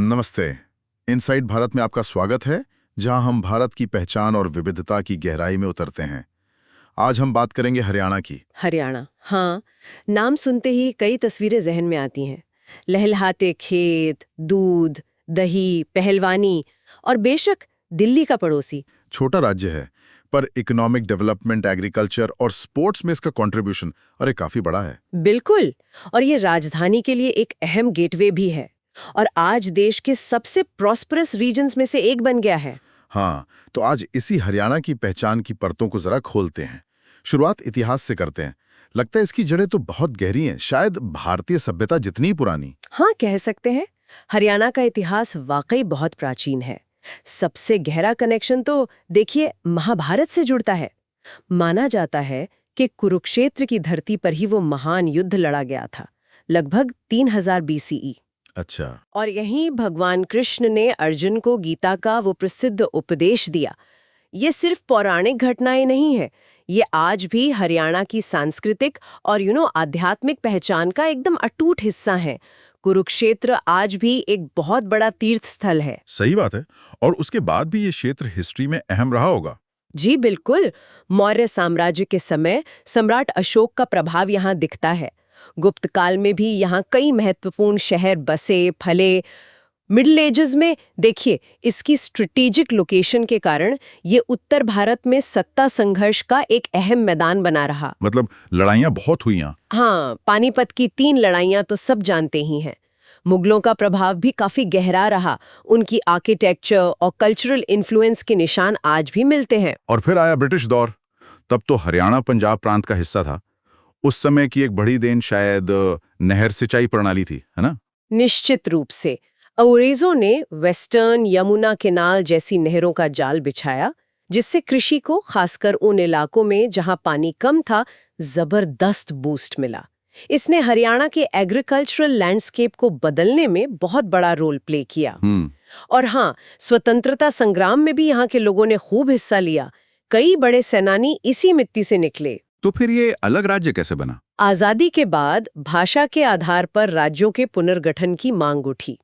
नमस्ते। इनसाइट भारत में आपका स्वागत है, जहां हम भारत की पहचान और विविधता की गहराई में उतरते हैं। आज हम बात करेंगे हरियाणा की। हरियाणा, हाँ। नाम सुनते ही कई तस्वीरें जहन में आती हैं। लहलहाते खेत, दूध, दही, पहलवानी और बेशक दिल्ली का पड़ोसी। छोटा राज्य है, पर इकोनॉमिक डेवलपमेंट, एग्रीकल्चर और स्पोर्ट्स में इसका कंट्रीब्यूशन काफी बड़ा है। बिल्कुल। और ये राजधानी के लिए एक अहम गेटवे भी है और आज देश के सबसे प्रॉस्परस रीजन्स में से एक बन गया है। हाँ, तो आज इसी हरियाणा की पहचान की परतों को जरा खोलते हैं। शुरुआत इतिहास से करते हैं। लगता है इसकी जड़ें तो बहुत गहरी हैं, शायद भारतीय सभ्यता जितनी पुरानी। हाँ, कह सकते हैं। हरियाणा का इतिहास वाकई बहुत प्राचीन है। सबसे गहरा कनेक्शन तो देखिए महाभारत से जुड़ता है। माना जाता है कि कुरुक्षेत्र की धरती पर ही वो महान युद्ध लड़ा गया था, लगभग 3000 BCE। अच्छा। और यहीं भगवान कृष्ण ने अर्जुन को गीता का वो प्रसिद्ध उपदेश दिया। ये सिर्फ पौराणिक घटनाएं नहीं है, ये आज भी हरियाणा की सांस्कृतिक और आध्यात्मिक पहचान का एकदम अटूट हिस्सा है। कुरुक्षेत्र आज भी एक बहुत बड़ा तीर्थ स्थल है। सही बात है। और उसके बाद भी ये क्षेत्र हिस्ट्री में अहम रहा होगा। जी बिल्कुल। मौर्य साम्राज्य के समय सम्राट अशोक का प्रभाव यहाँ दिखता है। गुप्त काल में भी यहाँ कई महत्वपूर्ण शहर बसे फले। मिडिल एजेस में देखिए, इसकी स्ट्रेटेजिक लोकेशन के कारण ये उत्तर भारत में सत्ता संघर्ष का एक अहम मैदान बना रहा। मतलब लड़ाइयाँ बहुत हुई यहाँ। हाँ, पानीपत की 3 लड़ाइयाँ तो सब जानते ही हैं। मुगलों का प्रभाव भी काफी गहरा रहा। उनकी आर्किटेक्चर और कल्चरल इन्फ्लुएंस के निशान आज भी मिलते हैं। और फिर आया ब्रिटिश दौर। तब तो हरियाणा पंजाब प्रांत का हिस्सा था। उस समय की एक बड़ी देन शायद नहर सिंचाई प्रणाली थी, है ना? निश्चित रूप से अंग्रेजों ने वेस्टर्न यमुना केनाल जैसी नहरों का जाल बिछाया, जिससे कृषि को, खासकर उन इलाकों में जहां पानी कम था, जबरदस्त बूस्ट मिला। इसने हरियाणा के एग्रीकल्चरल लैंडस्केप को बदलने में बहुत बड़ा रोल प्ले किया। और हाँ, स्वतंत्रता संग्राम में भी यहाँ के लोगों ने खूब हिस्सा लिया। कई बड़े सेनानी इसी मिट्टी से निकले। तो फिर ये अलग राज्य कैसे बना? आजादी के बाद भाषा के आधार पर राज्यों के पुनर्गठन की मांग उठी।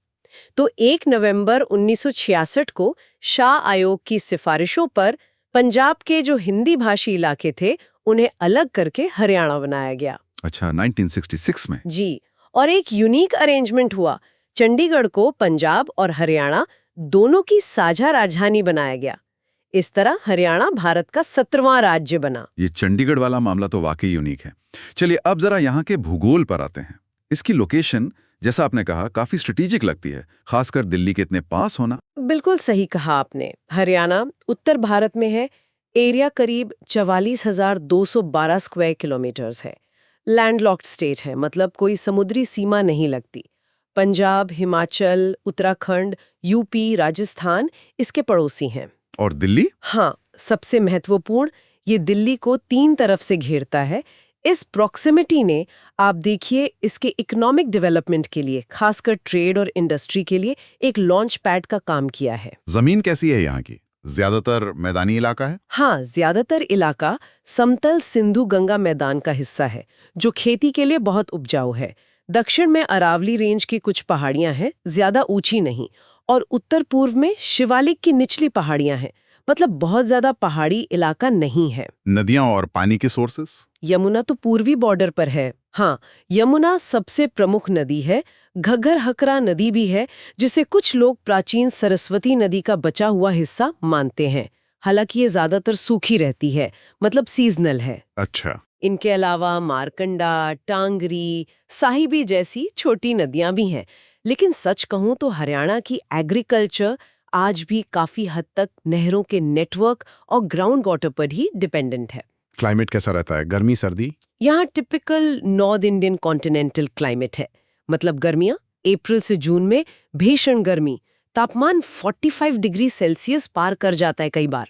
तो 1 नवंबर 1966 को शाह आयोग की सिफारिशों पर पंजाब के जो हिंदी भाषी इलाके थे, उन्हें अलग करके हरियाणा बनाया गया। अच्छा, 1966 में? जी। और एक यूनिक अरेंजमेंट हुआ। चंडीगढ़ को पंजाब और हरियाणा दोनों की साझा राजधानी बनाया गया। इस तरह हरियाणा भारत का 17वां राज्य बना। ये चंडीगढ़ वाला मामला तो वाकई यूनिक है। चलिए अब जरा यहाँ के भूगोल पर आते हैं। इसकी लोकेशन, जैसा आपने कहा, काफी स्ट्रेटेजिक लगती है, खासकर दिल्ली के इतने पास होना। बिल्कुल सही कहा आपने। हरियाणा उत्तर भारत में है। एरिया करीब 44,212 स्क्वायर किलोमीटर्स है। लैंडलॉक्ड स्टेट है, मतलब कोई समुद्री सीमा नहीं लगती। पंजाब, हिमाचल, उत्तराखंड, यूपी, राजस्थान इसके पड़ोसी हैं। और दिल्ली? हाँ, सबसे महत्वपूर्ण, ये दिल्ली को 3 तरफ से घेरता है। इस प्रॉक्सिमिटी ने, आप देखिए, इसके इकोनॉमिक डेवलपमेंट के लिए, खासकर ट्रेड और इंडस्ट्री के लिए एक लॉन्च पैड का काम किया है। जमीन कैसी है यहाँ की? ज्यादातर मैदानी इलाका है? हाँ, ज्यादातर इलाका समतल सिंधु गंगा मैदान का हिस्सा है, जो खेती के लिए बहुत उपजाऊ है। दक्षिण में अरावली रेंज की कुछ पहाड़ियां हैं, ज्यादा ऊंची नहीं, और उत्तर पूर्व में शिवालिक की निचली पहाड़ियां हैं, मतलब बहुत ज्यादा पहाड़ी इलाका नहीं है। नदियां और पानी के सोर्सेस? यमुना तो पूर्वी बॉर्डर पर है। हाँ, यमुना सबसे प्रमुख नदी है। घग्गर हकरा नदी भी है, जिसे कुछ लोग प्राचीन सरस्वती नदी का बचा हुआ हिस्सा मानते हैं। हालांकि ये ज्यादातर सूखी रहती है, मतलब सीजनल है। अच्छा। इनके अलावा मारकंडा, टांगरी, साहिबी जैसी छोटी नदियां भी हैं। लेकिन सच कहूं तो हरियाणा की एग्रीकल्चर आज भी काफी हद तक नहरों के नेटवर्क और ग्राउंड वाटर पर ही डिपेंडेंट है। क्लाइमेट कैसा रहता है? गर्मी, सर्दी? यहाँ typical north Indian continental climate है। मतलब गर्मियाँ अप्रैल से जून में भीषण गर्मी, तापमान 45 डिग्री सेल्सियस पार कर जाता है कई बार।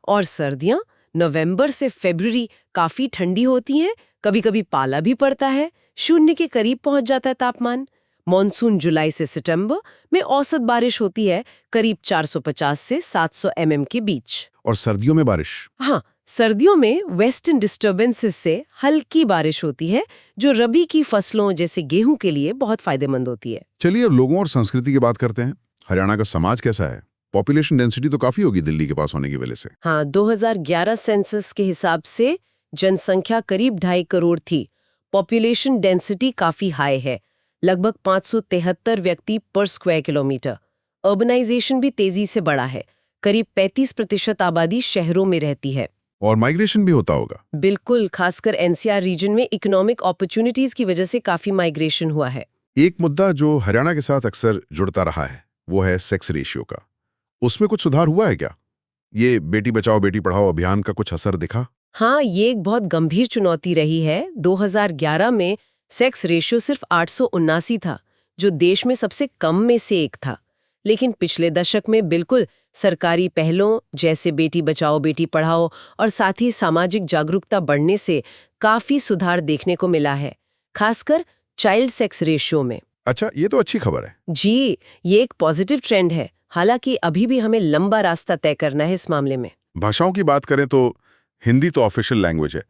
और सर्दियाँ नवंबर से फरवरी काफी ठंडी होती हैं, कभी-कभी पाला भी पड़ता है, 0 के करीब पहुंच जाता है तापमान। मॉनसून जुलाई से सितंबर में औसत बारिश होती है करीब 450 से 700 mm के बीच। और सर्दियों में बारिश? हाँ, सर्दियों में वेस्टर्न डिस्टर्बेंसेस से हल्की बारिश होती है जो रबी की फसलों जैसे गेहूं के लिए बहुत फायदेमंद होती है। चलिए अब लोगों और संस्कृति की बात करते हैं। हरियाणा का समाज कैसा है? पॉपुलेशन डेंसिटी तो काफी होगी दिल्ली के पास होने की वजह से। हाँ, 2011 सेंसस के हिसाब से जनसंख्या करीब 2.5 करोड़ थी। पॉपुलेशन डेंसिटी काफी हाई है, लगभग 573 व्यक्ति पर स्क्वायर किलोमीटर। अर्बनाइजेशन भी तेजी से बढ़ा है, करीब 35% आबादी शहरों में रहती है। और माइग्रेशन भी होता होगा। बिल्कुल, खासकर एनसीआर रीजन में इकोनॉमिक अपॉर्चुनिटीज की वजह से काफी माइग्रेशन हुआ है। एक मुद्दा जो हरियाणा के साथ अक्सर जुड़ता रहा है वो है सेक्स रेशियो का। उसमें कुछ सुधार हुआ है क्या? ये बेटी बचाओ बेटी पढ़ाओ अभियान का कुछ असर दिखा? हाँ, ये एक बहुत गंभीर चुनौती रही है। 2011 में सेक्स रेशियो सिर्फ 879 था, जो देश में सबसे कम में से एक था। लेकिन पिछले दशक में बिल्कुल सरकारी पहलों जैसे बेटी बचाओ बेटी पढ़ाओ और साथ ही सामाजिक जागरूकता बढ़ने से काफी सुधार देखने को मिला है, खासकर चाइल्ड सेक्स रेशियो में। अच्छा, ये तो अच्छी खबर है। जी, ये एक पॉजिटिव ट्रेंड है। हालांकि अभी भी हमें लंबा रास्ता तय करना है इस मामले में। भाषाओं की बात करें तो हिंदी तो ऑफिशियल लैंग्वेज है,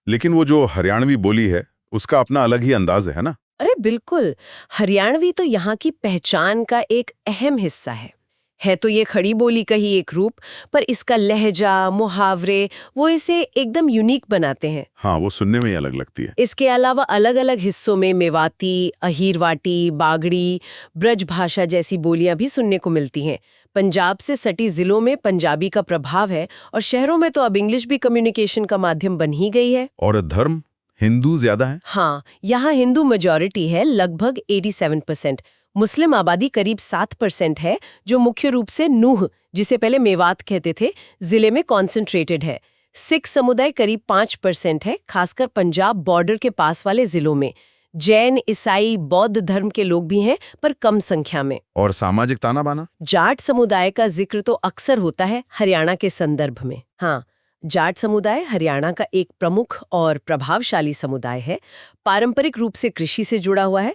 लेकिन वो जो हरियाणवी बोली है उसका अपना अलग ही अंदाज है ना? अरे बिल्कुल, हरियाणवी तो यहाँ की पहचान का एक अहम हिस्सा है तो ये खड़ी बोली का ही एक रूप, पर इसका लहजा, मुहावरे वो इसे एकदम यूनिक बनाते हैं। हाँ, वो सुनने में ही अलग लगती है। इसके अलावा अलग अलग हिस्सों में मेवाती, अहीरवाटी, बागड़ी, ब्रज भाषा जैसी बोलियां भी सुनने को मिलती हैं। पंजाब से सटी जिलों में पंजाबी का प्रभाव है और शहरों में तो अब इंग्लिश भी कम्युनिकेशन का माध्यम बन ही गई है। और धर्म हिंदू ज्यादा है? हाँ, यहाँ हिंदू मेजॉरिटी है, लगभग 87%। मुस्लिम आबादी करीब 7% है, जो मुख्य रूप से नूह, जिसे पहले मेवात कहते थे, जिले में कॉन्सेंट्रेटेड है। सिख समुदाय करीब 5% है, खासकर पंजाब बॉर्डर के पास वाले जिलों में। जैन, ईसाई, बौद्ध धर्म के लोग भी हैं, पर कम संख्या में। और सामाजिक ताना बाना? जाट समुदाय का जिक्र तो अक्सर होता है हरियाणा के संदर्भ में। हाँ, जाट समुदाय हरियाणा का एक प्रमुख और प्रभावशाली समुदाय है। पारंपरिक रूप से कृषि से जुड़ा हुआ है,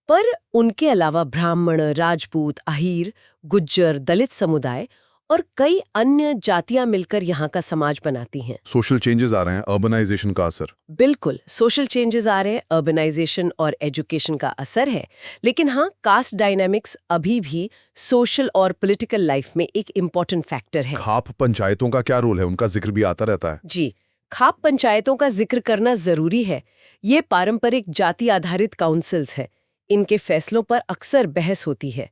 पर उनके अलावा ब्राह्मण, राजपूत, अहीर, गुज्जर, दलित समुदाय और कई अन्य जातियां मिलकर यहाँ का समाज बनाती हैं। सोशल चेंजेस आ रहे हैं, अर्बनाइजेशन का असर? बिल्कुल, सोशल चेंजेस आ रहे हैं, अर्बनाइजेशन और एजुकेशन का असर है। लेकिन हाँ, कास्ट डायनामिक्स अभी भी सोशल और पॉलिटिकल लाइफ में एक इम्पॉर्टेंट फैक्टर है। खाप पंचायतों का क्या रोल है? उनका जिक्र भी आता रहता है। जी, खाप पंचायतों का जिक्र करना जरूरी है। ये पारंपरिक जाति आधारित काउंसिल्स हैं। इनके फैसलों पर अक्सर बहस होती है।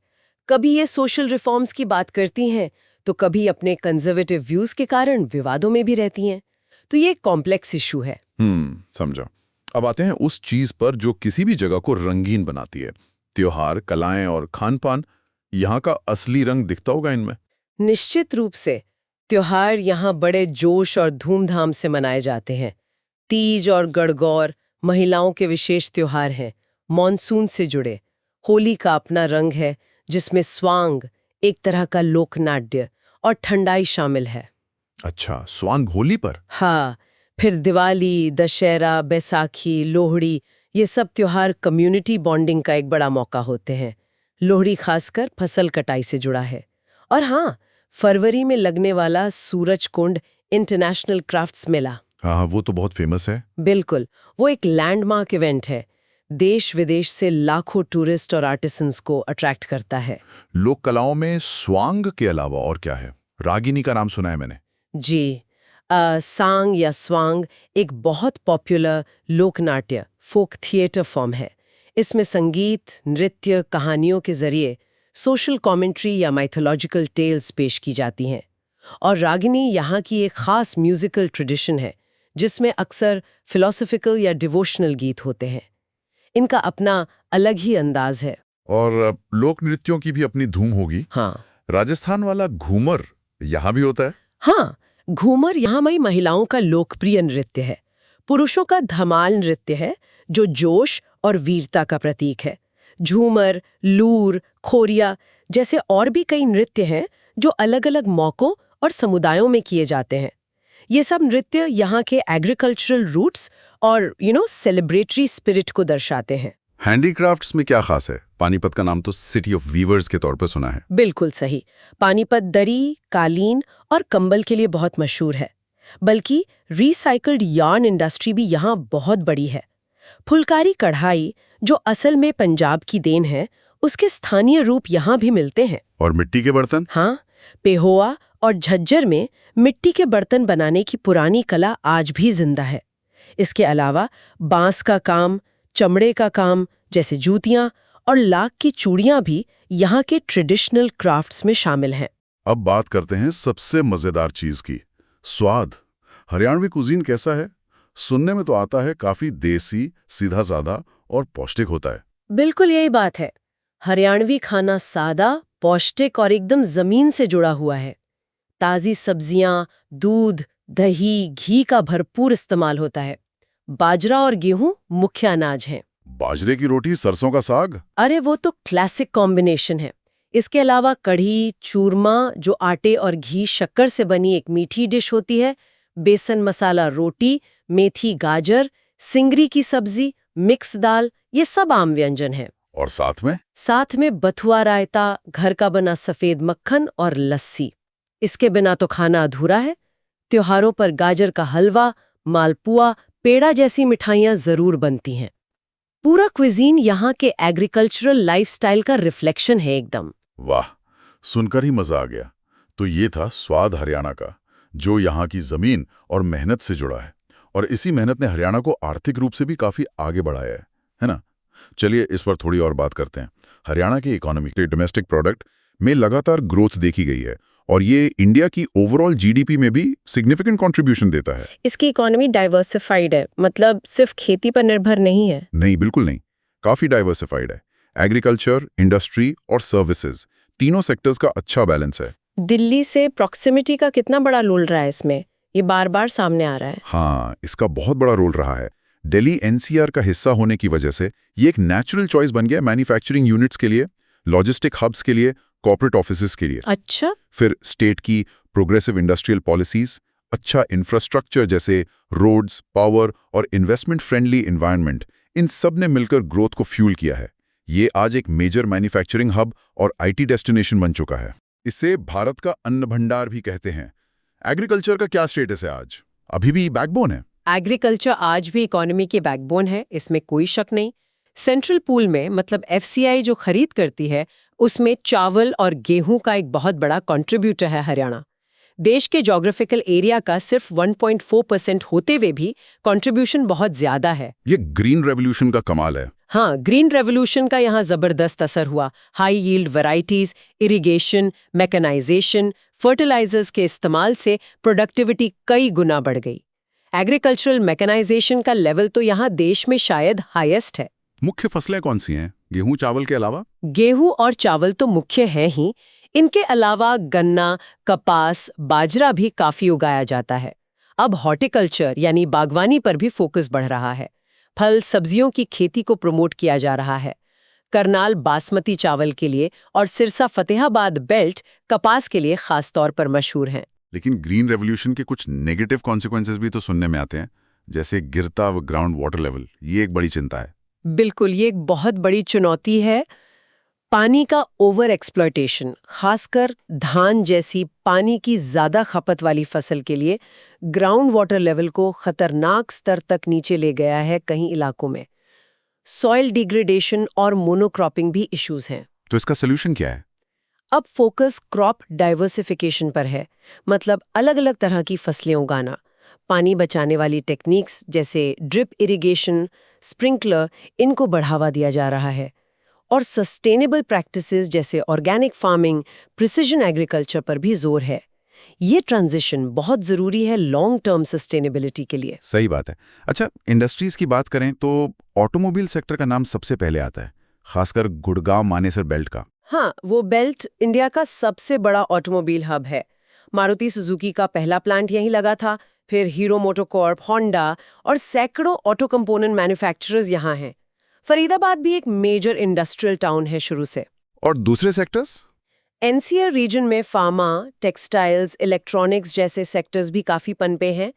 कभी ये सोशल रिफॉर्म्स की बात करती हैं, तो कभी अपने कंजर्वेटिव व्यूज के कारण विवादों में भी रहती हैं। तो ये एक कॉम्प्लेक्स इशू है। समझा। अब आते हैं उस चीज पर जो किसी भी जगह को रंगीन बनाती है। त्योहार, कलाएं और खान पान, यहाँ का असली रंग दिखता होगा इनमें? निश्चित रूप से त्योहार यहाँ बड़े जोश और धूमधाम से मनाए जाते हैं। तीज और गणगौर महिलाओं के विशेष त्योहार हैं, मॉनसून से जुड़े। होली का अपना रंग है, जिसमें स्वांग, एक तरह का लोकनाट्य, और ठंडाई शामिल है। अच्छा, स्वांग होली पर? हाँ, फिर दिवाली, दशहरा, बैसाखी, लोहड़ी, ये सब त्योहार कम्युनिटी बॉन्डिंग का एक बड़ा मौका होते हैं। लोहड़ी खासकर फसल कटाई से जुड़ा है। और हाँ, फरवरी में लगने वाला सूरजकुंड इंटरनेशनल क्राफ्ट्स मेला, हाँ, वो तो बहुत फेमस है। बिल्कुल, वो एक लैंडमार्क इवेंट है। देश विदेश से लाखों टूरिस्ट और आर्टिसंस को अट्रैक्ट करता है। लोक कलाओं में स्वांग के अलावा और क्या है? रागिनी का नाम सुना है मैंने। जी, सांग या स्वांग एक बहुत पॉपुलर लोकनाट्य फोक थिएटर फॉर्म है। इसमें संगीत, नृत्य, कहानियों के जरिए सोशल कमेंट्री या माइथोलॉजिकल टेल्स पेश की जाती हैं। और रागिनी यहाँ की एक खास म्यूजिकल ट्रेडिशन है, जिसमें अक्सर फिलोसॉफिकल या डिवोशनल गीत होते हैं। इनका अपना अलग ही अंदाज है। और लोक नृत्यों की भी अपनी धूम होगी। हाँ, राजस्थान वाला घूमर यहाँ भी होता है? हाँ, घूमर यहाँ की महिलाओं का लोकप्रिय नृत्य है। पुरुषों का धमाल नृत्य है, जो जोश और वीरता का प्रतीक है। झूमर, लूर, खोरिया जैसे और भी कई नृत्य हैं, जो अलग अलग मौकों और समुदायों में किए जाते हैं। ये सब नृत्य यहाँ के एग्रीकल्चरल रूट्स और सेलिब्रेटरी स्पिरिट को दर्शाते हैं। हैंडीक्राफ्ट्स में क्या खास है? पानीपत का नाम तो सिटी ऑफ वीवर्स के तौर पर सुना है। बिल्कुल सही। पानीपत दरी, कालीन और कंबल के लिए बहुत मशहूर है। बल्कि रिसाइकल्ड यार्न इंडस्ट्री भी यहाँ बहुत बड़ी है। फुलकारी कढ़ाई, जो असल में पंजाब की देन है, उसके स्थानीय रूप यहाँ भी मिलते हैं। और मिट्टी के बर्तन? हाँ, पेहोवा और झज्जर में मिट्टी के बर्तन बनाने की पुरानी कला आज भी जिंदा है। इसके अलावा बांस का काम, चमड़े का काम जैसे जूतियां और लाख की चूड़ियां भी यहाँ के ट्रेडिशनल क्राफ्ट्स में शामिल हैं। अब बात करते हैं सबसे मजेदार चीज की, स्वाद। हरियाणवी कुजीन कैसा है? सुनने में तो आता है काफी देसी, सीधा साधा और पौष्टिक होता है। बिल्कुल यही बात है। हरियाणवी खाना सादा, पौष्टिक और एकदम जमीन से जुड़ा हुआ है। ताज़ी सब्जियां, दूध, दही, घी का भरपूर इस्तेमाल होता है। बाजरा और गेहूं मुख्य अनाज हैं। बाजरे की रोटी, सरसों का साग? अरे वो तो क्लासिक कॉम्बिनेशन है। इसके अलावा कढ़ी, चूरमा, जो आटे और घी शक्कर से बनी एक मीठी डिश होती है, बेसन मसाला रोटी, मेथी गाजर, सिंगरी की सब्जी, मिक्स दाल, ये सब आम व्यंजन हैं। और साथ में? साथ में बथुआ रायता, घर का बना सफेद मक्खन और लस्सी। इसके बिना तो खाना अधूरा है। त्योहारों पर गाजर का हलवा, मालपुआ, पेड़ा जैसी मिठाइयाँ जरूर बनती हैं। पूरा क्विजीन यहाँ के एग्रीकल्चरल लाइफस्टाइल का रिफ्लेक्शन है एकदम। वाह, सुनकर ही मजा आ गया। तो ये था स्वाद हरियाणा का, जो यहाँ की जमीन और मेहनत से जुड़ा है। और इसी मेहनत ने हरियाणा को आर्थिक रूप से भी काफी आगे बढ़ाया है ना? चलिए इस पर थोड़ी और बात करते हैं। हरियाणा की इकोनॉमी, डोमेस्टिक प्रोडक्ट में लगातार ग्रोथ देखी गई है और ये इंडिया की ओवरऑल जीडीपी में भी सिग्निफिकेंट कंट्रीब्यूशन देता है। इसकी इकोनॉमी डाइवर्सिफाइड है, मतलब सिर्फ खेती पर निर्भर नहीं है। नहीं, बिल्कुल नहीं, काफी डाइवर्सिफाइड है। एग्रीकल्चर, इंडस्ट्री और सर्विसेज, तीनों सेक्टर्स का अच्छा बैलेंस है। दिल्ली से प्रॉक्सिमिटी का कितना बड़ा रोल रहा है इसमें? ये बार बार सामने आ रहा है। हाँ, इसका बहुत बड़ा रोल रहा है। दिल्ली एनसीआर का हिस्सा होने की वजह से ये एक नेचुरल चॉइस बन गया मैन्युफैक्चरिंग यूनिट्स के लिए, लॉजिस्टिक हब्स के लिए, कॉर्पोरेट ऑफिसेज के लिए। अच्छा। फिर स्टेट की प्रोग्रेसिव इंडस्ट्रियल पॉलिसीज, अच्छा इंफ्रास्ट्रक्चर जैसे रोड्स, पावर और इन्वेस्टमेंट फ्रेंडली एनवायरनमेंट, इन सब ने मिलकर ग्रोथ को फ्यूल किया है। ये आज एक मेजर मैन्युफैक्चरिंग हब और आईटी डेस्टिनेशन बन चुका है। इसे भारत का अन्न भंडार भी कहते हैं। एग्रीकल्चर का क्या स्टेटस है आज? अभी भी बैकबोन है। एग्रीकल्चर आज भी इकोनॉमी के बैकबोन है, इसमें कोई शक नहीं। सेंट्रल पूल में, मतलब एफसीआई जो खरीद करती है, उसमें चावल और गेहूं का एक बहुत बड़ा कंट्रीब्यूटर है हरियाणा। देश के ज्योग्राफिकल एरिया का सिर्फ 1.4% होते हुए भी कंट्रीब्यूशन बहुत ज्यादा है। ये ग्रीन रेवोल्यूशन का कमाल है। हाँ, ग्रीन रेवोल्यूशन का यहाँ जबरदस्त असर हुआ। High yield varieties, irrigation, mechanisation, fertilisers के इस्तेमाल से प्रोडक्टिविटी कई गुना बढ़ गई। एग्रीकल्चरल मैकेनाइजेशन का लेवल तो यहाँ देश में शायद हाईएस्ट है। मुख्य फसलें कौन सी हैं, गेहूं चावल के अलावा? गेहूं और चावल तो मुख्य हैं ही। इनके अलावा गन्ना, कपास, बाजरा भी काफी उगाया जाता है। अब हॉर्टिकल्चर यानी बागवानी पर भी फोकस बढ़ रहा है। फल सब्जियों की खेती को प्रमोट किया जा रहा है। करनाल बासमती चावल के लिए और सिरसा फतेहाबाद बेल्ट कपास के लिए खास तौर पर मशहूर हैं। लेकिन ग्रीन रेवोल्यूशन के कुछ नेगेटिव कॉन्सिक्वेंसेस भी तो सुनने में आते हैं, जैसे गिरता ग्राउंड वाटर लेवल। ये एक बड़ी चिंता है। बिल्कुल, ये एक बहुत बड़ी चुनौती है। पानी का ओवर एक्सप्लॉयटेशन, खासकर धान जैसी पानी की ज्यादा खपत वाली फसल के लिए ग्राउंड वाटर लेवल को खतरनाक स्तर तक नीचे ले गया है कई इलाकों में। सॉइल डिग्रेडेशन और मोनोक्रॉपिंग भी इश्यूज हैं। तो इसका सोल्यूशन क्या है? अब फोकस क्रॉप डाइवर्सिफिकेशन पर है, मतलब अलग-अलग तरह की फसलें उगाना। पानी बचाने वाली टेक्निक्स जैसे ड्रिप इरिगेशन, स्प्रिंकलर, इनको बढ़ावा दिया जा रहा है। और सस्टेनेबल प्रैक्टिसेस जैसे ऑर्गेनिक फार्मिंग, प्रिसिजन एग्रीकल्चर पर भी जोर है। ये ट्रांजिशन बहुत जरूरी है लॉन्ग टर्म सस्टेनेबिलिटी के लिए। सही बात है। अच्छा, इंडस्ट्रीज की बात करें तो ऑटोमोबाइल सेक्टर का नाम सबसे पहले आता है, खासकर गुड़गांव मानेसर बेल्ट का। हाँ, वो बेल्ट इंडिया का सबसे बड़ा ऑटोमोबाइल हब है। मारुति सुजुकी का पहला प्लांट यहीं लगा था, फिर हीरो मोटोकॉर्प, होंडा और सैकड़ों ऑटो कंपोनेंट मैन्युफैक्चरर्स यहाँ हैं। फरीदाबाद भी एक मेजर इंडस्ट्रियल टाउन है शुरू से। और दूसरे सेक्टर्स? एनसीआर रीजन में फार्मा, टेक्सटाइल्स, इलेक्ट्रॉनिक्स जैसे सेक्टर्स भी काफी पनपे हैं।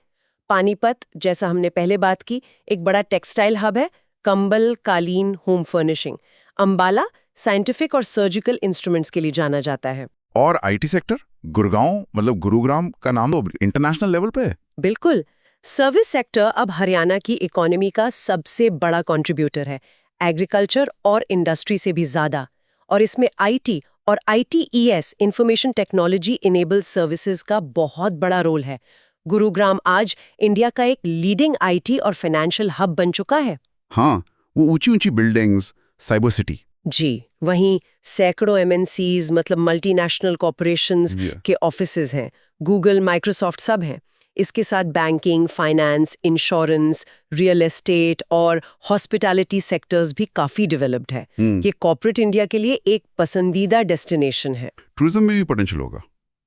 पानीपत, जैसा हमने पहले बात की, एक बड़ा टेक्सटाइल हब है, कंबल, कालीन, होम फर्निशिंग। अंबाला साइंटिफिक और सर्जिकल इंस्ट्रूमेंट्स के लिए जाना जाता है। और आईटी सेक्टर? गुड़गांव, मतलब गुरुग्राम का नाम तो इंटरनेशनल लेवल पे है। बिल्कुल। सर्विस सेक्टर अब हरियाणा की इकोनॉमी का सबसे बड़ा कंट्रीब्यूटर है, एग्रीकल्चर और इंडस्ट्री से भी ज्यादा। और इसमें आईटी और ITES information technology enable services का बहुत बड़ा रोल है। गुरुग्राम आज इंडिया का एक लीडिंग आईटी और फाइनेंशियल हब बन चुका है। हाँ, वो ऊंची ऊंची बिल्डिंग्स, साइबर सिटी। जी, वहीं सैकड़ों एमएनसीज मतलब मल्टीनेशनल कॉरपोरेशंस Yeah. के ऑफिसेज हैं, गूगल, माइक्रोसॉफ्ट सब हैं। इसके साथ banking, finance, insurance, real estate और हॉस्पिटैलिटी सेक्टर्स भी काफी डेवलप्ड है। ये कॉर्पोरेट इंडिया के लिए एक पसंदीदा डेस्टिनेशन है। टूरिज्म में भी पोटेंशियल होगा।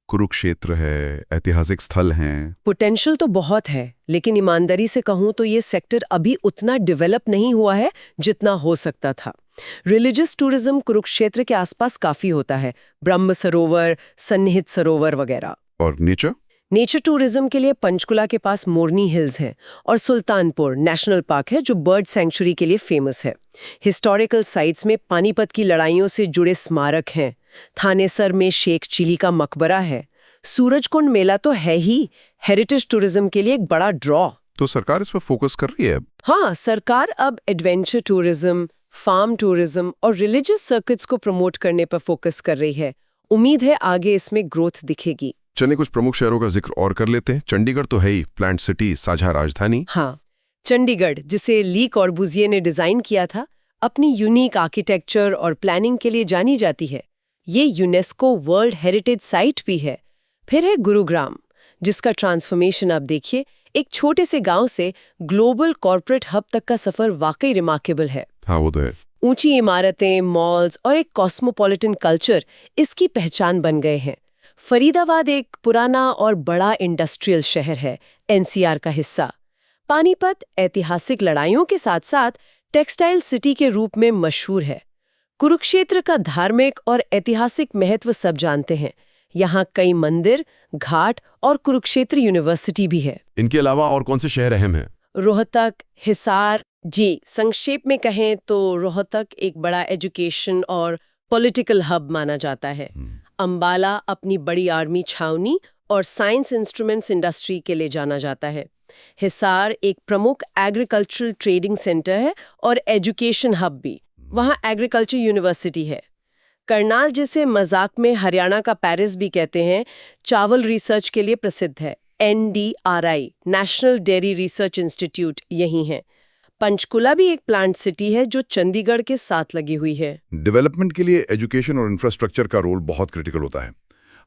कुरुक्षेत्र है, ऐतिहासिक स्थल हैं। पोटेंशियल तो बहुत है, लेकिन ईमानदारी से कहूँ तो ये सेक्टर अभी उतना डेवलप नहीं हुआ है जितना हो सकता था। रिलीजियस टूरिज्म कुरुक्षेत्र के आसपास काफी होता है, ब्रह्म सरोवर, सन्निहित सरोवर वगैरह। और नेचर? नेचर टूरिज्म के लिए पंचकुला के पास मोरनी हिल्स है और सुल्तानपुर नेशनल पार्क है जो बर्ड सैंक्चुरी के लिए फेमस है। हिस्टोरिकल साइट्स में पानीपत की लड़ाइयों से जुड़े स्मारक हैं। थानेसर में शेख चिली का मकबरा है। सूरजकुंड मेला तो है ही हेरिटेज टूरिज्म के लिए एक बड़ा ड्रॉ। तो सरकार इस पर फोकस कर रही है। हाँ, सरकार अब एडवेंचर टूरिज्म, फार्म टूरिज्म और रिलीजियस सर्किट्स को प्रमोट करने पर फोकस कर रही है। उम्मीद है आगे इसमें ग्रोथ दिखेगी। चलिए कुछ प्रमुख शहरों का जिक्र और कर लेते हैं। चंडीगढ़ तो है ही, प्लांट सिटी, साझा राजधानी। हाँ, चंडीगढ़ जिसे ली कॉर्बुजिए ने डिजाइन किया था, अपनी यूनिक आर्किटेक्चर और प्लानिंग के लिए जानी जाती है। ये यूनेस्को वर्ल्ड हेरिटेज साइट भी है। फिर है गुरुग्राम, जिसका ट्रांसफॉर्मेशन आप देखिए, एक छोटे से गांव से ग्लोबल कॉर्पोरेट हब तक का सफर वाकई रिमार्केबल है। हाँ, वो तो है। ऊंची इमारतें, मॉल्स और एक कॉस्मोपॉलिटन कल्चर इसकी पहचान बन गए हैं। फरीदाबाद एक पुराना और बड़ा इंडस्ट्रियल शहर है, एनसीआर का हिस्सा। पानीपत ऐतिहासिक लड़ाइयों के साथ साथ टेक्सटाइल सिटी के रूप में मशहूर है। कुरुक्षेत्र का धार्मिक और ऐतिहासिक महत्व सब जानते हैं। यहाँ कई मंदिर, घाट और कुरुक्षेत्र यूनिवर्सिटी भी है। इनके अलावा और कौन से शहर अहम हैं? रोहतक, हिसार। जी, संक्षेप में कहें तो रोहतक एक बड़ा एजुकेशन और पॉलिटिकल हब माना जाता है। अंबाला अपनी बड़ी आर्मी छावनी और साइंस इंस्ट्रूमेंट्स इंडस्ट्री के लिए जाना जाता है। हिसार एक प्रमुख एग्रीकल्चरल ट्रेडिंग सेंटर है और एजुकेशन हब भी। वहाँ एग्रीकल्चर यूनिवर्सिटी है। करनाल, जिसे मजाक में हरियाणा का पेरिस भी कहते हैं, चावल रिसर्च के लिए प्रसिद्ध है। NDRI national dairy research institute यही है। पंचकुला भी एक प्लांट सिटी है जो चंडीगढ़ के साथ लगी हुई है। डेवलपमेंट के लिए एजुकेशन और इंफ्रास्ट्रक्चर का रोल बहुत क्रिटिकल होता है।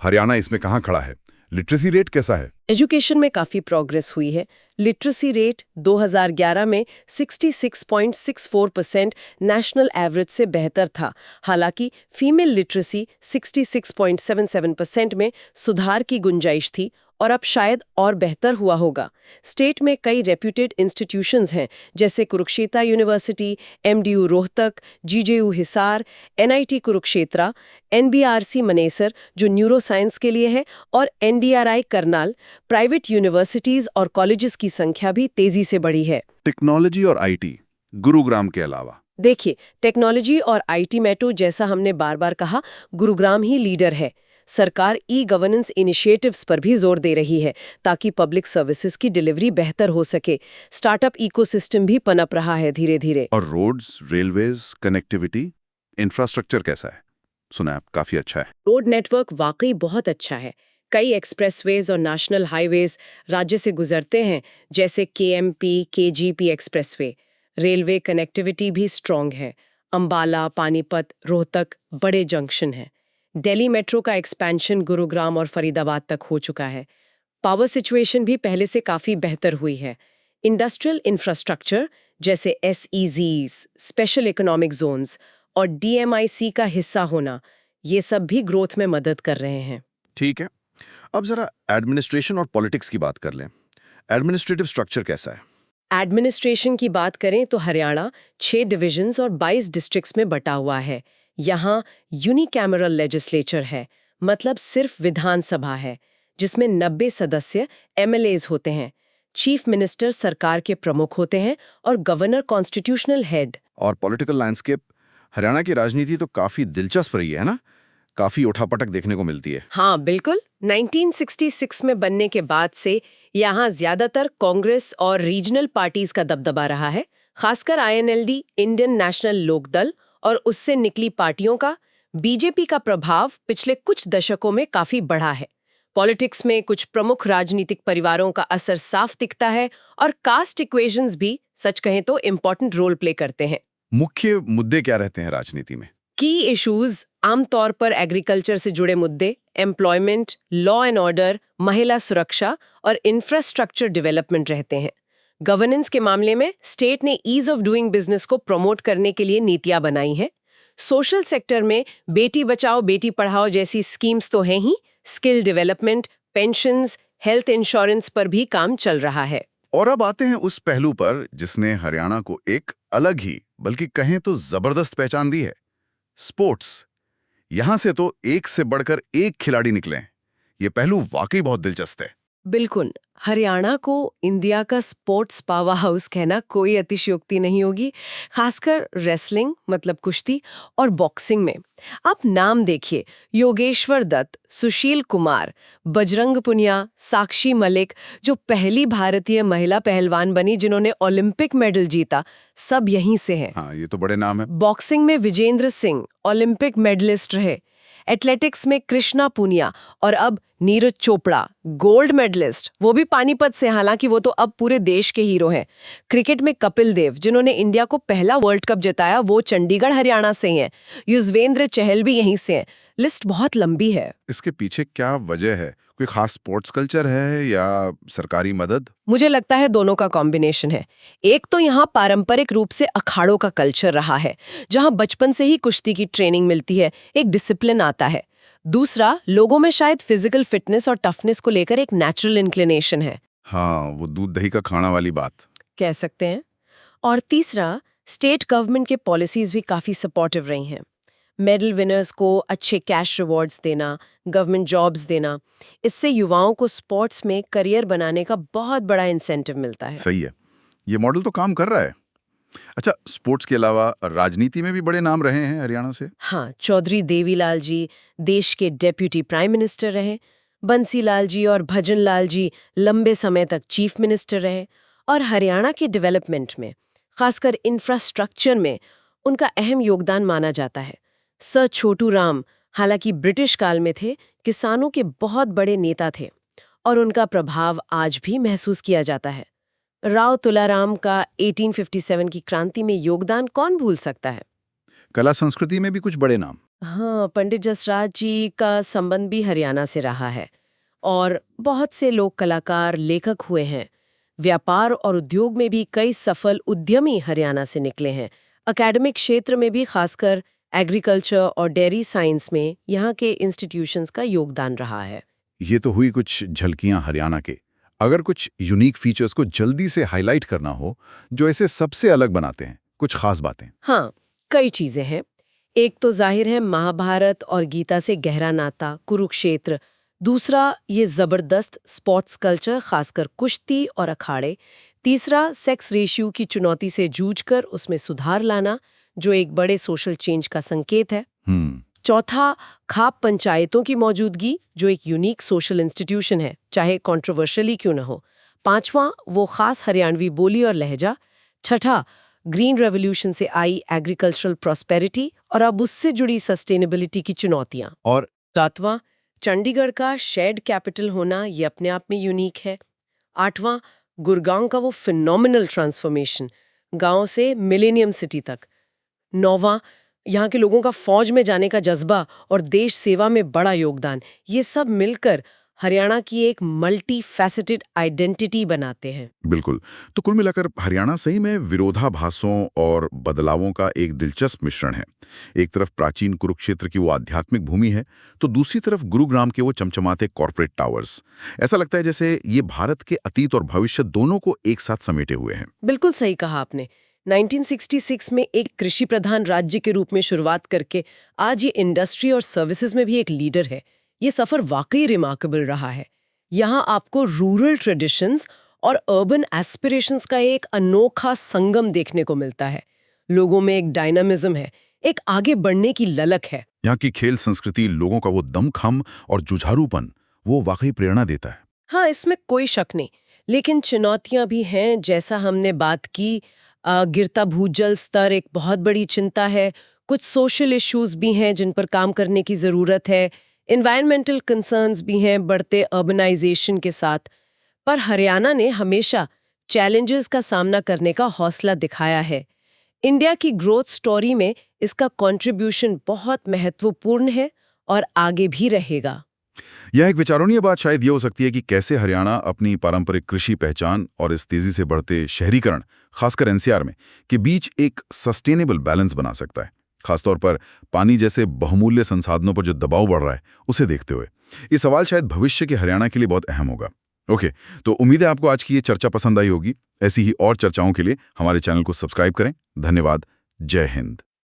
हरियाणा इसमें कहाँ खड़ा है? लिटरेसी रेट कैसा है? एजुकेशन में काफी प्रोग्रेस हुई है। लिटरेसी रेट 2011 में 66.64% नेशनल एवरेज से बेहतर था। हालांकि फीमेल लिटरेसी 66.77% में सुधार की गुंजाइश थी और अब शायद और बेहतर हुआ होगा। स्टेट में कई रेप्यूटेड इंस्टीट्यूशंस हैं, जैसे Kurukshetra university, MDU Rohtak, GJU Hisar, NIT Kurukshetra, NBRC Manesar जो न्यूरो साइंस के लिए है और NDRI करनाल। प्राइवेट यूनिवर्सिटीज और कॉलेजेस की संख्या भी तेजी से बढ़ी है। टेक्नोलॉजी और आईटी गुरुग्राम के अलावा? देखिए, टेक्नोलॉजी और IT में तो जैसा हमने बार बार कहा, गुरुग्राम ही लीडर है। सरकार गवर्नेंस इनिशिएटिव्स पर भी जोर दे रही है ताकि पब्लिक सर्विसेज की डिलीवरी बेहतर हो सके। स्टार्टअप इकोसिस्टम भी पनप रहा है धीरे धीरे। और रोड्स, रेलवेज, कनेक्टिविटी, इंफ्रास्ट्रक्चर कैसा है? सुना है काफी अच्छा है। रोड नेटवर्क वाकई बहुत अच्छा है। कई एक्सप्रेसवेज और नेशनल हाईवेज राज्य से गुजरते हैं, जैसे KMP, KGP expressway. Railway connectivity भी स्ट्रॉन्ग है। अंबाला, पानीपत, रोहतक बड़े जंक्शन हैं। दिल्ली मेट्रो का एक्सपेंशन गुरुग्राम और फरीदाबाद तक हो चुका है। पावर सिचुएशन भी पहले से काफी बेहतर हुई है। इंडस्ट्रियल इंफ्रास्ट्रक्चर जैसे SEZs, स्पेशल इकोनॉमिक जोन्स और DMIC का हिस्सा होना, ये सब भी ग्रोथ में मदद कर रहे हैं। ठीक है, अब जरा एडमिनिस्ट्रेशन और पॉलिटिक्स की बात कर लें। एडमिनिस्ट्रेटिव स्ट्रक्चर कैसा है? एडमिनिस्ट्रेशन की बात करें तो हरियाणा 6 डिविजन्स और 22 डिस्ट्रिक्ट्स में बटा हुआ है। यहाँ यूनिकैमरल लेजिस्लेचर है, मतलब सिर्फ विधानसभा है, जिसमें 90 सदस्य MLAs होते हैं। चीफ मिनिस्टर सरकार के प्रमुख होते हैं और गवर्नर कॉन्स्टिट्यूशनल हेड। और पॉलिटिकल लैंडस्केप, हरियाणा की राजनीति तो काफी दिलचस्प रही है ना? काफी उठापटक देखने को मिलती है। हाँ बिल्कुल, 1966 में बनने के बाद से यहाँ ज्यादातर कांग्रेस और रीजनल पार्टीज का दबदबा रहा है, खासकर आईएनएलडी, इंडियन नेशनल लोकदल और उससे निकली पार्टियों का। बीजेपी का प्रभाव पिछले कुछ दशकों में काफी बढ़ा है। पॉलिटिक्स में कुछ प्रमुख राजनीतिक परिवारों का असर साफ दिखता है और कास्ट इक्वेशंस भी सच कहें तो इम्पोर्टेंट रोल प्ले करते हैं। मुख्य मुद्दे क्या रहते हैं राजनीति में? की इश्यूज आमतौर पर एग्रीकल्चर से जुड़े मुद्दे, एम्प्लॉयमेंट, लॉ एंड ऑर्डर, महिला सुरक्षा और इंफ्रास्ट्रक्चर डेवलपमेंट रहते हैं। गवर्नेंस के मामले में स्टेट ने ईज ऑफ डूइंग बिजनेस को प्रमोट करने के लिए नीतियां बनाई हैं। सोशल सेक्टर में बेटी बचाओ बेटी पढ़ाओ जैसी स्कीम्स तो हैं ही, skill development, pensions, health insurance पर भी काम चल रहा है। और अब आते हैं उस पहलू पर जिसने हरियाणा को एक अलग ही, बल्कि कहें तो जबरदस्त पहचान दी है, स्पोर्ट्स। यहां से तो एक से बढ़कर एक खिलाड़ी निकले हैं। ये पहलू वाकई बहुत दिलचस्प है। बिल्कुल, हरियाणा को इंडिया का स्पोर्ट्स पावर हाउस कहना कोई अतिशयोक्ति नहीं होगी, खासकर रेसलिंग मतलब कुश्ती और बॉक्सिंग में। आप नाम देखिए, योगेश्वर दत्त, सुशील कुमार, बजरंग पुनिया, साक्षी मलिक, जो पहली भारतीय महिला पहलवान बनी जिन्होंने ओलंपिक मेडल जीता, सब यहीं से हैं। हाँ, ये तो बड़े नाम है। बॉक्सिंग में विजेंद्र सिंह ओलंपिक मेडलिस्ट रहे, एथलेटिक्स में कृष्णा पुनिया और अब नीरज चोपड़ा गोल्ड मेडलिस्ट, वो भी पानीपत से, हालांकि वो तो अब पूरे देश के हीरो हैं। क्रिकेट में कपिल देव जिन्होंने इंडिया को पहला वर्ल्ड कप जिताया, वो चंडीगढ़ हरियाणा से हैं। युजवेंद्र चहल भी यहीं से हैं। लिस्ट बहुत लंबी है। इसके पीछे क्या वजह है? कोई खास स्पोर्ट्स कल्चर है या सरकारी मदद? मुझे लगता है दोनों का कॉम्बिनेशन है। एक तो यहाँ पारंपरिक रूप से अखाड़ों का कल्चर रहा है, जहाँ बचपन से ही कुश्ती की ट्रेनिंग मिलती है, एक डिसिप्लिन आता है। दूसरा, लोगों में शायद फिजिकल फिटनेस और टफनेस को लेकर एक नेचुरल इंक्लिनेशन है। हाँ, वो दूध दही का खाना वाली बात कह सकते हैं। और तीसरा, स्टेट गवर्नमेंट के पॉलिसीज भी काफी सपोर्टिव रही हैं। मेडल विनर्स को अच्छे कैश रिवॉर्ड्स देना, गवर्नमेंट जॉब्स देना, इससे युवाओं को स्पोर्ट्स में करियर बनाने का बहुत बड़ा इंसेंटिव मिलता है। सही है। ये मॉडल तो काम कर रहा है। अच्छा, स्पोर्ट्स के अलावा राजनीति में भी बड़े नाम रहे हैं हरियाणा से। हाँ, चौधरी देवीलाल जी देश के डेप्यूटी प्राइम मिनिस्टर रहे, बंसीलाल जी और भजन लाल जी लंबे समय तक चीफ मिनिस्टर रहे, और हरियाणा के डेवलपमेंट में, खासकर इंफ्रास्ट्रक्चर में, उनका अहम योगदान माना जाता है। सर छोटू राम हालांकि ब्रिटिश काल में थे, किसानों के बहुत बड़े नेता थे और उनका प्रभाव आज भी महसूस किया जाता है। राव तुलाराम का 1857 की क्रांति में योगदान कौन भूल सकता है। कला संस्कृति में भी कुछ बड़े नाम। हाँ, पंडित जसराज जी का संबंध भी हरियाणा से रहा है और बहुत से लोग कलाकार, लेखक हुए हैं। व्यापार और उद्योग में भी कई सफल उद्यमी हरियाणा से निकले हैं। एकेडमिक क्षेत्र में भी, खासकर एग्रीकल्चर और डेयरी साइंस में, यहाँ के इंस्टीट्यूशंस का योगदान रहा है। ये तो हुई कुछ झलकियां हरियाणा के। अगर कुछ यूनिक फीचर्स को जल्दी से हाईलाइट करना हो जो इसे सबसे अलग बनाते हैं, कुछ खास बातें। हाँ, कई चीजें हैं। एक तो जाहिर है महाभारत और गीता से गहरा नाता, कुरुक्षेत्र। दूसरा, ये जबरदस्त स्पोर्ट्स कल्चर, खासकर कुश्ती और अखाड़े। तीसरा, सेक्स रेशियो की चुनौती से जूझकर उसमें सुधार लाना, जो एक बड़े सोशल चेंज का संकेत है। चौथा, खाप पंचायतों की मौजूदगी, जो एक यूनिक सोशल इंस्टीट्यूशन है, चाहे कंट्रोवर्शियली क्यों न हो। पांचवां, वो खास हरियाणवी बोली और लहजा। छठा, ग्रीन रेवोल्यूशन से आई एग्रीकल्चरल प्रॉस्पेरिटी और अब उससे जुड़ी सस्टेनेबिलिटी की चुनौतियां। और सातवां, चंडीगढ़ का शेड कैपिटल होना, ये अपने आप में यूनिक है। आठवां, गुरगांव का वो फिनोमिनल ट्रांसफॉर्मेशन, गांव से मिलेनियम सिटी तक। नौवां, यहाँ के लोगों का फौज में जाने का जज्बा और देश सेवा में बड़ा योगदान। ये सब मिलकर हरियाणा की एक मल्टी फैसेटेड आइडेंटिटी बनाते हैं। बिल्कुल। तो कुल मिलाकर हरियाणा सही में विरोधाभासों और बदलावों का एक दिलचस्प मिश्रण है। एक तरफ प्राचीन कुरुक्षेत्र की वो आध्यात्मिक भूमि है, तो दूसरी तरफ गुरुग्राम के वो चमचमाते कॉर्पोरेट टावर्स। ऐसा लगता है जैसे ये भारत के अतीत और भविष्य दोनों को एक साथ समेटे हुए हैं। बिल्कुल सही कहा आपने। 1966 में एक कृषि प्रधान राज्य के रूप में शुरुआत करके आज ये इंडस्ट्री और सर्विसेज में भी एक लीडर है। ये सफर वाकई रिमार्केबल रहा है। यहाँ आपको रूरल ट्रेडिशंस और अर्बन एस्पिरेशंस का एक अनोखा संगम देखने को मिलता है। लोगों में एक डायनामिज्म है, एक आगे बढ़ने की ललक है। यहाँ की खेल संस्कृति, लोगों का वो दमखम और जुझारूपन, वो वाकई प्रेरणा देता है। हाँ, इसमें कोई शक नहीं। लेकिन चुनौतियां भी हैं, जैसा हमने बात की। गिरता भूजल स्तर एक बहुत बड़ी चिंता है। कुछ सोशल इश्यूज भी हैं जिन पर काम करने की ज़रूरत है। एनवायरमेंटल कंसर्न्स भी हैं बढ़ते अर्बनाइजेशन के साथ। पर हरियाणा ने हमेशा चैलेंजेस का सामना करने का हौसला दिखाया है। इंडिया की ग्रोथ स्टोरी में इसका कंट्रीब्यूशन बहुत महत्वपूर्ण है और आगे भी रहेगा। यह एक विचारणीय बात शायद ये हो सकती है कि कैसे हरियाणा अपनी पारंपरिक कृषि पहचान और इस तेजी से बढ़ते शहरीकरण, खासकर एनसीआर में, के बीच एक सस्टेनेबल बैलेंस बना सकता है। खासतौर पर पानी जैसे बहुमूल्य संसाधनों पर जो दबाव बढ़ रहा है, उसे देखते हुए ये सवाल शायद भविष्य के हरियाणा के लिए बहुत अहम होगा। ओके, तो उम्मीद है आपको आज की ये चर्चा पसंद आई होगी। ऐसी ही और चर्चाओं के लिए हमारे चैनल को सब्सक्राइब करें। धन्यवाद। जय हिंद।